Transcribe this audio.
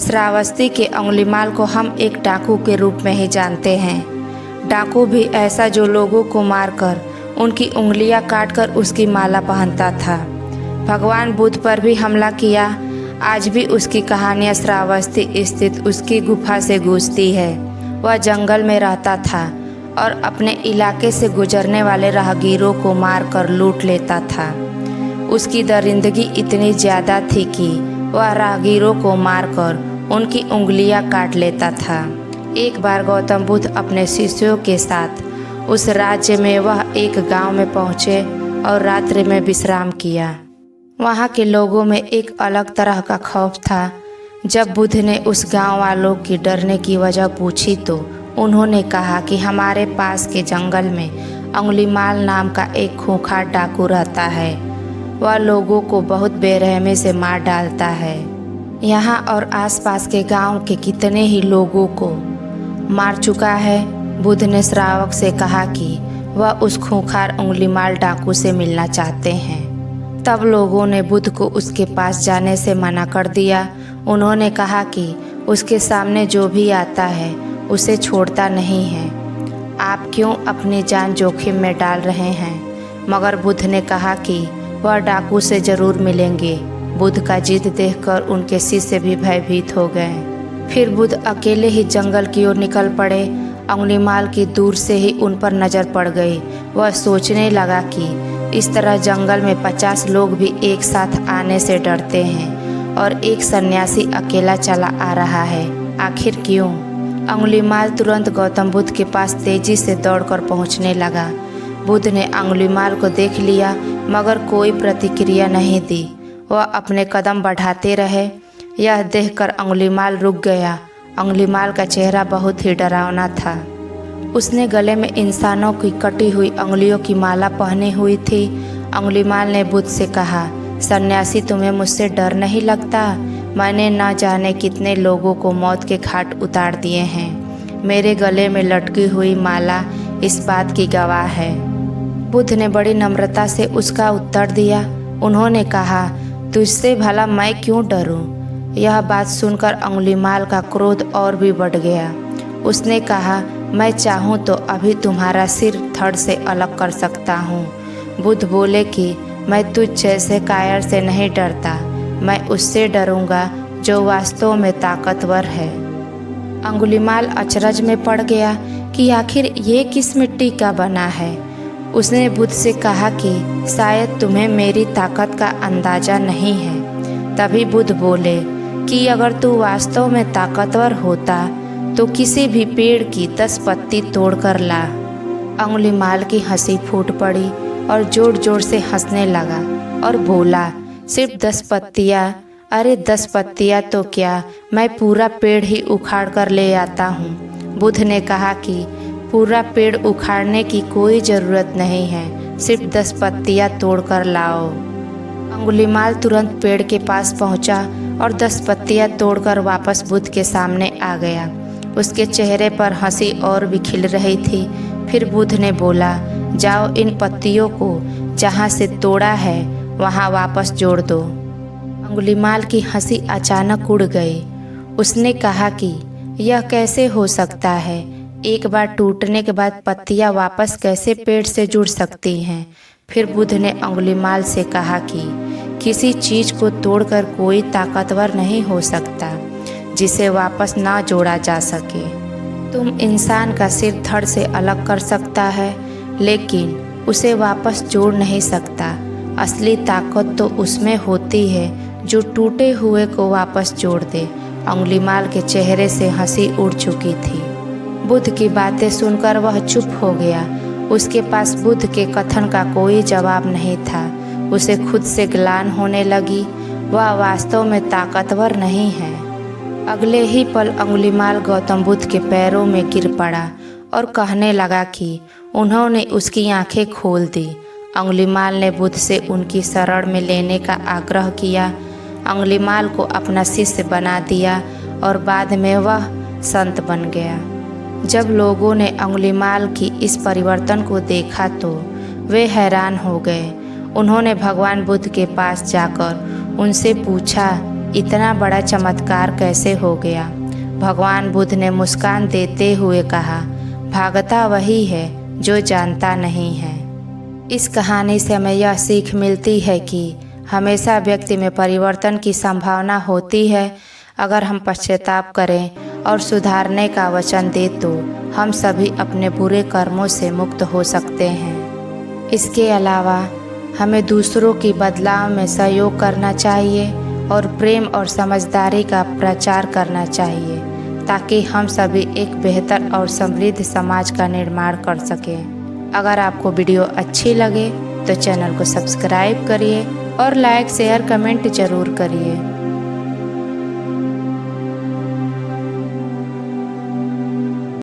श्रावस्ती के अंगुलीमाल को हम एक डाकू के रूप में ही जानते हैं। डाकू भी ऐसा जो लोगों को मारकर उनकी उंगलियां काटकर उसकी माला पहनता था। भगवान बुद्ध पर भी हमला किया। आज भी उसकी कहानियाँ श्रावस्ती स्थित उसकी गुफा से गूंजती है। वह जंगल में रहता था और अपने इलाके से गुजरने वाले राहगीरों को मारकर लूट लेता था। उसकी दरिंदगी इतनी ज़्यादा थी कि वह राहगीरों को मारकर उनकी उंगलियां काट लेता था। एक बार गौतम बुद्ध अपने शिष्यों के साथ उस राज्य में वह एक गांव में पहुँचे और रात्रि में विश्राम किया। वहाँ के लोगों में एक अलग तरह का खौफ था। जब बुद्ध ने उस गांव वालों की डरने की वजह पूछी तो उन्होंने कहा कि हमारे पास के जंगल में अंगुलीमाल नाम का एक खूंखार डाकू रहता है। वह लोगों को बहुत बेरहमी से मार डालता है। यहाँ और आसपास के गांव के कितने ही लोगों को मार चुका है। बुद्ध ने श्रावक से कहा कि वह उस खूंखार अंगुलीमाल डाकू से मिलना चाहते हैं। तब लोगों ने बुद्ध को उसके पास जाने से मना कर दिया। उन्होंने कहा कि उसके सामने जो भी आता है उसे छोड़ता नहीं है। आप क्यों अपनी जान जोखिम में डाल रहे हैं? मगर बुद्ध ने कहा कि वह डाकू से जरूर मिलेंगे। बुद्ध का जिद देखकर उनके शिष्य भी भयभीत हो गए। फिर बुद्ध अकेले ही जंगल की ओर निकल पड़े। अंगुलीमाल की दूर से ही उन पर नज़र पड़ गई। वह सोचने लगा कि इस तरह जंगल में 50 लोग भी एक साथ आने से डरते हैं और एक सन्यासी अकेला चला आ रहा है। आखिर क्यों? अंगुलीमाल तुरंत गौतम बुद्ध के पास तेजी से दौड़कर पहुंचने लगा। बुद्ध ने अंगुलीमाल को देख लिया मगर कोई प्रतिक्रिया नहीं दी। वह अपने कदम बढ़ाते रहे। यह देखकर अंगुलीमाल रुक गया। अंगुलीमाल का चेहरा बहुत ही डरावना था। उसने गले में इंसानों की कटी हुई अंगुलियों की माला पहनी हुई थी। अंगुलीमाल ने बुद्ध से कहा, सन्यासी तुम्हें मुझसे डर नहीं लगता? मैंने न जाने कितने लोगों को मौत के घाट उतार दिए हैं। मेरे गले में लटकी हुई माला इस बात की गवाह है। बुद्ध ने बड़ी नम्रता से उसका उत्तर दिया। उन्होंने कहा, तुझसे भला मैं क्यों डरूं? यह बात सुनकर अंगुलीमाल का क्रोध और भी बढ़ गया। उसने कहा, मैं चाहूँ तो अभी तुम्हारा सिर धड़ से अलग कर सकता हूँ। बुद्ध बोले कि मैं तुझ जैसे कायर से नहीं डरता। मैं उससे डरूंगा जो वास्तव में ताकतवर है। अंगुलीमाल अचरज में पड़ गया कि आखिर ये किस मिट्टी का बना है। उसने बुद्ध से कहा कि शायद तुम्हें मेरी ताकत का अंदाज़ा नहीं है। तभी बुद्ध बोले कि अगर तू वास्तव में ताकतवर होता तो किसी भी पेड़ की 10 पत्ती तोड़कर ला। अंगुलीमाल की हंसी फूट पड़ी और जोर जोर से हंसने लगा और बोला, सिर्फ 10 पत्तियाँ? अरे 10 पत्तियाँ तो क्या, मैं पूरा पेड़ ही उखाड़ कर ले आता हूँ। बुद्ध ने कहा कि पूरा पेड़ उखाड़ने की कोई ज़रूरत नहीं है, सिर्फ 10 पत्तियाँ तोड़ कर लाओ। अंगुलीमाल तुरंत पेड़ के पास पहुँचा और 10 पत्तियाँ तोड़कर वापस बुद्ध के सामने आ गया। उसके चेहरे पर हंसी और भी खिल रही थी। फिर बुद्ध ने बोला, जाओ इन पत्तियों को जहाँ से तोड़ा है वहाँ वापस जोड़ दो। अंगुलीमाल की हंसी अचानक उड़ गई। उसने कहा कि यह कैसे हो सकता है? एक बार टूटने के बाद पत्तियाँ वापस कैसे पेड़ से जुड़ सकती हैं? फिर बुद्ध ने अंगुलीमाल से कहा कि किसी चीज़ को तोड़कर कोई ताकतवर नहीं हो सकता जिसे वापस ना जोड़ा जा सके। तुम इंसान का सिर धड़ से अलग कर सकता है लेकिन उसे वापस जोड़ नहीं सकता। असली ताकत तो उसमें होती है जो टूटे हुए को वापस जोड़ दे। अंगुलीमाल के चेहरे से हंसी उड़ चुकी थी। बुद्ध की बातें सुनकर वह चुप हो गया। उसके पास बुद्ध के कथन का कोई जवाब नहीं था। उसे खुद से ग्लानि होने लगी। वह वास्तव में ताकतवर नहीं है। अगले ही पल अंगुलीमाल गौतम बुद्ध के पैरों में गिर पड़ा और कहने लगा कि उन्होंने उसकी आंखें खोल दी। अंगुलीमाल ने बुद्ध से उनकी शरण में लेने का आग्रह किया। अंगुलीमाल को अपना शिष्य बना दिया और बाद में वह संत बन गया। जब लोगों ने अंगुलीमाल की इस परिवर्तन को देखा तो वे हैरान हो गए। उन्होंने भगवान बुद्ध के पास जाकर उनसे पूछा इतना बड़ा चमत्कार कैसे हो गया। भगवान बुद्ध ने मुस्कान देते हुए कहा, भागता वही है जो जानता नहीं है। इस कहानी से हमें यह सीख मिलती है कि हमेशा व्यक्ति में परिवर्तन की संभावना होती है। अगर हम पश्चाताप करें और सुधारने का वचन दें तो हम सभी अपने बुरे कर्मों से मुक्त हो सकते हैं। इसके अलावा हमें दूसरों की बदलाव में सहयोग करना चाहिए और प्रेम और समझदारी का प्रचार करना चाहिए, ताकि हम सभी एक बेहतर और समृद्ध समाज का निर्माण कर सकें। अगर आपको वीडियो अच्छी लगे तो चैनल को सब्सक्राइब करिए और लाइक शेयर कमेंट ज़रूर करिए।